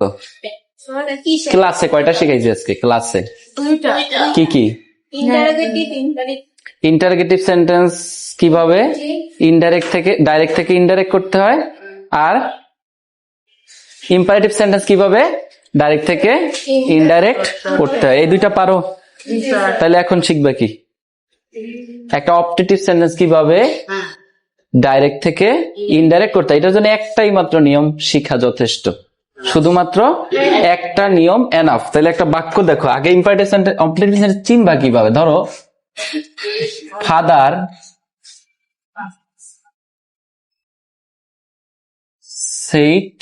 তো ক্লাসে কয়টা শিখাইছি আজকে? ক্লাসে কি কি? ইন্টারোগেটিভ সেন্টেন্স কিভাবে ইনডাইরেক্ট থেকে ডাইরেক্ট থেকে ইনডাইরেক্ট করতে হয়, আর ইম্পারেটিভ সেন্টেন্স কিভাবে ডাইরেক্ট থেকে ইনডাইরেক্ট করতে হয়। এই দুইটা পারো? তাহলে এখন শিখবে কি? একটা অপটেটিভ সেন্টেন্স কিভাবে ডাইরেক্ট থেকে ইনডাইরেক্ট করতে হয়। এটার জন্য একটাই মাত্র নিয়ম শিখা যথেষ্ট, শুধুমাত্র একটা নিয়ম এনাফ। তাহলে একটা বাক্য দেখো, আগে ইম্পারেটিভ সেন্টেন্স অপটেটিভ সেন্টেন্স চিনবা কিভাবে। ধরো father said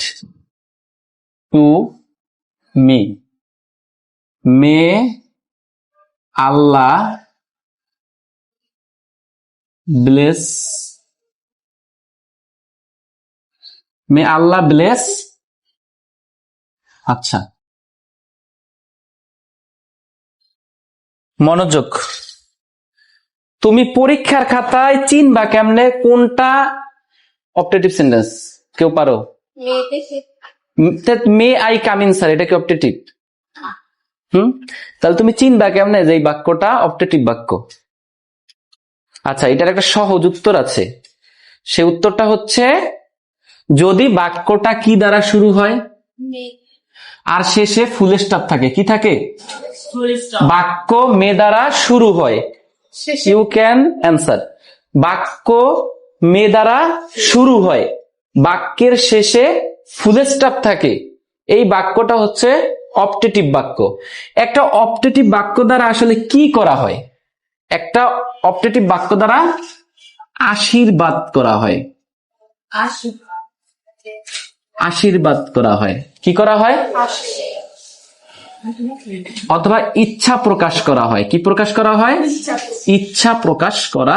to me, may Allah bless, may Allah bless। আচ্ছা, মনোযোগ। তুমি পরীক্ষার খাতায় চিনবা কেমনে কোনটা অপটেটিভ সেন্টেন্স? কেউ পারো? May I come in sir, এটা কি অপটেটিভ? তাহলে তুমি চিনবা কেমনে যে এই বাক্যটা অপটেটিভ বাক্য? আচ্ছা, এটার একটা সহজ উত্তর আছে। সে উত্তরটা হচ্ছে, যদি বাক্যটা কি দ্বারা শুরু হয় আর শেষে ফুল স্টপ থাকে। কি থাকে? বাক্য মে দ্বারা শুরু হয়, ইউ ক্যান অ্যান্সার। বাক্য মে দ্বারা শুরু হয়, বাক্যের শেষে ফুল স্টপ থাকে, এই বাক্যটা হচ্ছে অপটেটিভ বাক্য। একটা অপটেটিভ বাক্য দ্বারা আসলে কি করা হয়? একটা অপটেটিভ বাক্য দ্বারা আশীর্বাদ করা হয়। আশীর্বাদ করা হয়। কি করা হয়? অথবা ইচ্ছা প্রকাশ করা হয়। কি প্রকাশ করা হয়? ইচ্ছা প্রকাশ করা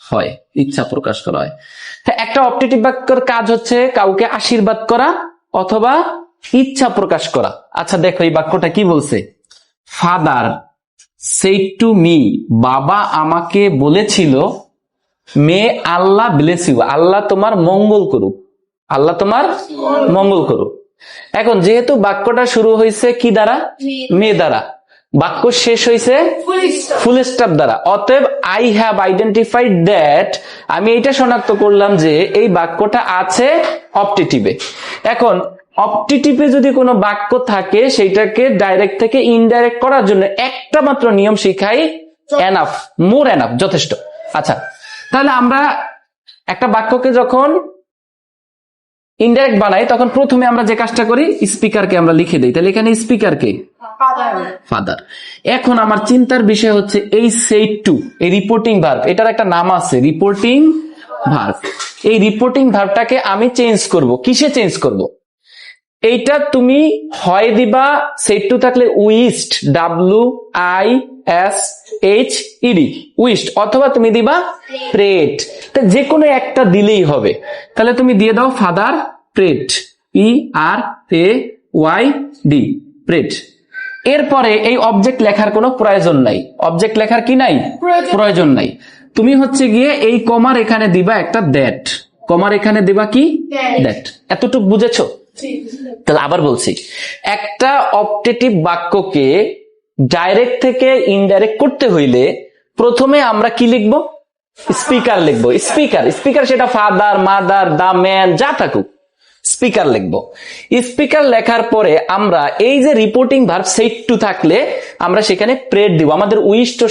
হয়। ইচ্ছা প্রকাশ করা হয়। একটা অপটেটিভ বাক্যের কাজ হচ্ছে কাউকে আশীর্বাদ করা অথবা ইচ্ছা প্রকাশ করা। আচ্ছা দেখো এই বাক্যটা কি বলছে। ফাদার said to me, বাবা আমাকে বলেছিল, মে আল্লাহ ব্লেস ইউ, আল্লাহ তোমার মঙ্গল করুক, আল্লাহ তোমার মঙ্গল করুক। এখন যেহেতু বাক্যটা শুরু হয়েছে কি দ্বারা? মে দ্বারা। বাক্য শেষ হয়েছে ফুল স্টপ দ্বারা। অতএব আই হ্যাভ আইডেন্টিফাইড দ্যাট, আমি এটা শনাক্ত করলাম যে এই বাক্যটা আছে অপটেটিভে। এখন অপটেটিভে যদি কোনো বাক্য থাকে সেইটাকে ডাইরেক্ট থেকে ইনডাইরেক্ট করার জন্য একটা মাত্র নিয়ম শিখাই, এনাফ, মোর এনাফ, যথেষ্ট। আচ্ছা, তাহলে আমরা একটা বাক্যকে যখন ইনডাইরেক্ট বানাই তখন প্রথমে আমরা যে কাজটা করি, স্পিকারকে আমরা লিখে দিই। তাহলে এখানে স্পিকারকে ফাদার। এখন আমার চিন্তার বিষয় হচ্ছে এই said to, এই রিপোর্টিং ভার্ব, এটার একটা নাম আছে রিপোর্টিং ভার্ব। এই রিপোর্টিং ভার্বটাকে আমি চেঞ্জ করব। কিসে চেঞ্জ করব? এইটা তুমি হয় দিবা said to থাকলে উইস্ট, WISHED, উইস্ট, অথবা তুমি দিবা প্রেড। যে কোনো একটা দিলেই হবে। তাহলে তুমি দিয়ে দাও ফাদার প্রেড, PRAYD, প্রেড। এরপরে এই অবজেক্ট লেখার কোনো প্রয়োজন নাই। অবজেক্ট লেখার কি নাই? প্রয়োজন নাই। তুমি হচ্ছে গিয়ে এই কমার এখানে দিবা একটা দ্যাট, কমার এখানে দিবা কি? দ্যাট। এতটুকু বুঝেছো? তাহলে আবার বলছি, একটা অপটেটিভ বাক্যকে ডাইরেক্ট থেকে ইনডাইরেক্ট করতে হইলে প্রথমে আমরা কি লিখবো? স্পিকার লিখবো। স্পিকার, স্পিকার সেটা ফাদার, মাদার, দা ম্যান, যা থাকুক, স্পিকার লিখবো। স্পিকার লেখার পরে আমরা এই যে রিপোর্টিং ভার্ব said to থাকলে আমরা সেখানে প্রেড দিব। আমাদের উইশ তো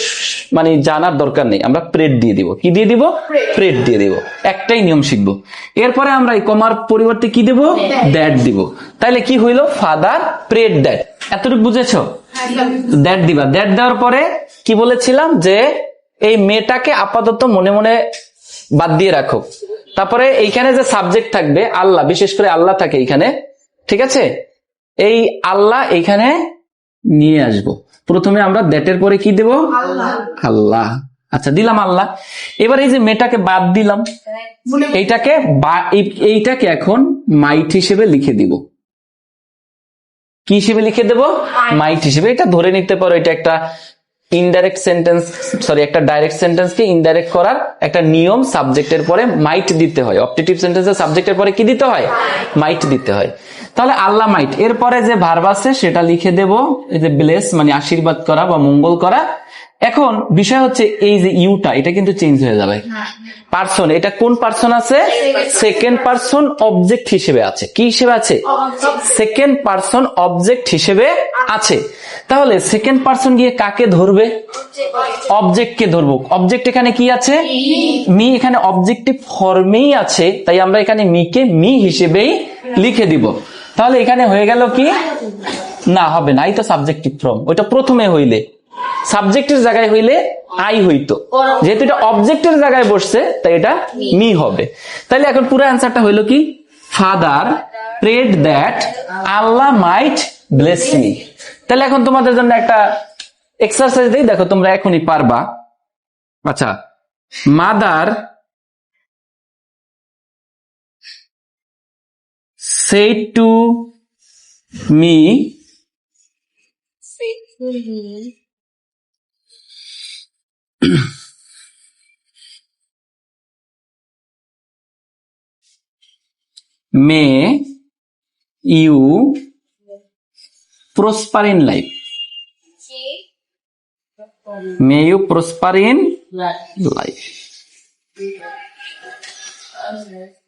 মানে জানার দরকার নেই, আমরা প্রেড দিয়ে দিব। কি দিয়ে দিব? প্রেড দিয়ে দিব। একটাই নিয়ম শিখবো। এরপরে আমরা এই কমার পরিবর্তে কি দেব? দ্যাট দিব। তাহলে কি হইলো? Father prayed that. এতটুকু বুঝেছো? দ্যাট দিবা। দ্যাট দেওয়ার পরে কি বলেছিলাম যে এই মেয়েটাকে আপাতত মনে মনে বাদ দিয়ে রাখো। তারপরে এইখানে যে সাবজেক্ট থাকবে আল্লাহ, বিশেষ করে আল্লাহ থাকে এইখানে, ঠিক আছে? এই আল্লাহ এইখানে নিয়ে আসবো। প্রথমে আমরা দ্যাটের পরে কি দেব? আল্লাহ। আচ্ছা, দিলাম আল্লাহ। এবার এই যে মেয়েটাকে বাদ দিলাম, এইটাকে এখন মাইট হিসেবে লিখে দিব। কি হিসেবে লিখে দেব? মাইট হিসেবে। এটা ধরে নিতে পারো এটা একটা ইনডাইরেক্ট সেন্টেন্স, সরি, একটা ডাইরেক্ট সেন্টেন্সকে ইনডাইরেক্ট করার একটা নিয়ম, সাবজেক্টের পরে মাইট দিতে হয়। অপটেটিভ সেন্টেন্সে সাবজেক্টের পরে কি দিতে হয়? মাইট দিতে হয়। তাহলে আল্লাহ মাইট, এরপরে যে ভার্ব আছে সেটা লিখে দেব, এই যে ব্লেস মানে আশীর্বাদ করা বা মঙ্গল করা। এখন বিষয় হচ্ছে এই যে ইউটা, এটা কিন্তু চেঞ্জ হয়ে যাবে। পার্সন, এটা কোন পার্সন আছে? সেকেন্ড পার্সন অবজেক্ট হিসেবে আছে। কি হিসেবে আছে? সেকেন্ড পার্সন অবজেক্ট হিসেবে আছে। তাহলে সেকেন্ড পার্সন গিয়ে কাকে ধরবে? অবজেক্টকে ধরবো। অবজেক্ট এখানে কি আছে? মি। এখানে অবজেক্টিভ ফর্মেই আছে, তাই আমরা এখানে মিকে মি হিসেবেই লিখে দিব। তাহলে এখানে হয়ে গেল কি? না, হবে না, এই তো সাবজেক্টিভ ফর্ম। ওইটা প্রথমে হইলে, সাবজেক্টের জায়গায় হইলে আই হইতো, যেহেতু এটা অবজেক্টের জায়গায় বসছে তাই এটা মি হবে। তাহলে এখন পুরো অ্যান্সারটা হইলো কি? Father prayed that Allah might bless me. তাহলে এখন তোমাদের জন্য একটা এক্সারসাইজ দেই, দেখো তোমরা এখনই পারবা। আচ্ছা, mother said to me may you prosper in life. May you prosper in life.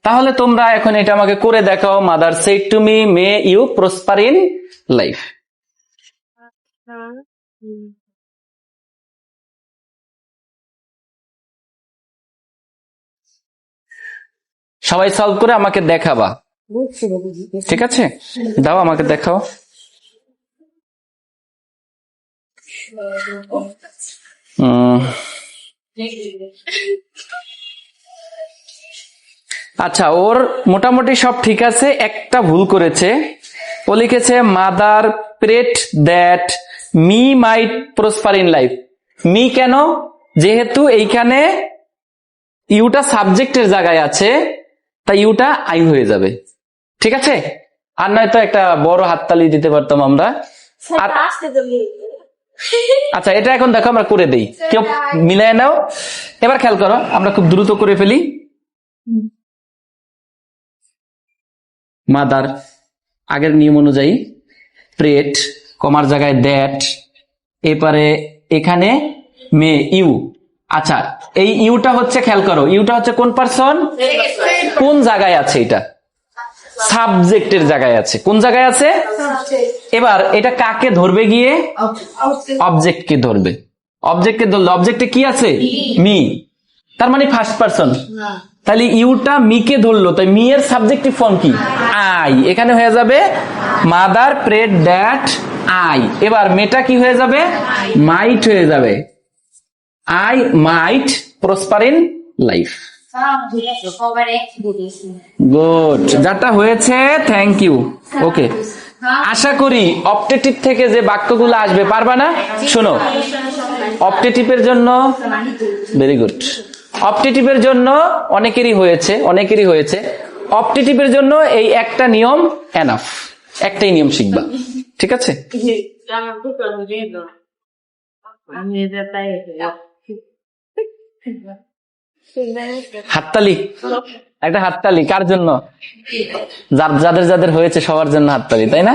তাহলে তোমরা এখন এটা আমাকে করে দেখাও। Mother said to me may you prosper in life. সবাই সলভ করে আমাকে দেখাবা, ঠিক আছে? দাও আমাকে দেখাও। আচ্ছা, ওর মোটামুটি সব ঠিক আছে, একটা ভুল করেছে। ও লিখেছে mother prayed that me might prosper in life. Me কেন? যেহেতু এইখানে ইউটা সাবজেক্টের জায়গায় আছে, তাই ইউটা আই হয়ে যাবে, ঠিক আছে? আর নয়তো একটা বড় হাততালি দিতে পারতাম আমরা। আচ্ছা, এটা এখন দেখো আমরা করে দেই, কেউ মিলাই নাও। এবার খেয়াল করো, আমরা খুব দ্রুত করে ফেলি। মাদার আগের নিয়ম অনুযায়ী প্রেট, কমার জায়গায় দ্যাট, এবারে এখানে মে ইউ। আচ্ছা, এই ইউটা হচ্ছে, খেয়াল করো, ইউটা হচ্ছে কোন পার্সন? কোন জায়গায় আছে? এটা সাবজেক্টের জায়গায় আছে। কোন জায়গায় আছে? এবার এটা কাকে ধরবে গিয়ে? অবজেক্টকে ধরবে। অবজেক্টকে ধরলে অবজেক্টে কি আছে? মি, তার মানে ফার্স্ট পার্সন। তাহলে ইউটা মিকে ধরলো, তাই মি এর সাবজেক্টিভ ফর্ম কি? আই। এখানে হয়ে যাবে মাদার প্রেড দ্যাট আই। এবার মেটা কি হয়ে যাবে? মাইট হয়ে যাবে। I might prosper in life. Good, যাটা হয়েছে, থ্যাংক ইউ। ওকে, আশা করি অপটেটিভ থেকে যে বাক্যগুলো আসবে পারবা না? শোনো, অপটেটিভের জন্য ভেরি গুড। অপটেটিভের জন্য অনেকেরই হয়েছে। অপটেটিভের জন্য এই একটা নিয়ম এনাফ, একটাই নিয়ম শিখবা, ঠিক আছে? হাততালি, একটা হাততালি কার জন্য? যাদের যাদের হয়েছে সবার জন্য হাততালি, তাই না?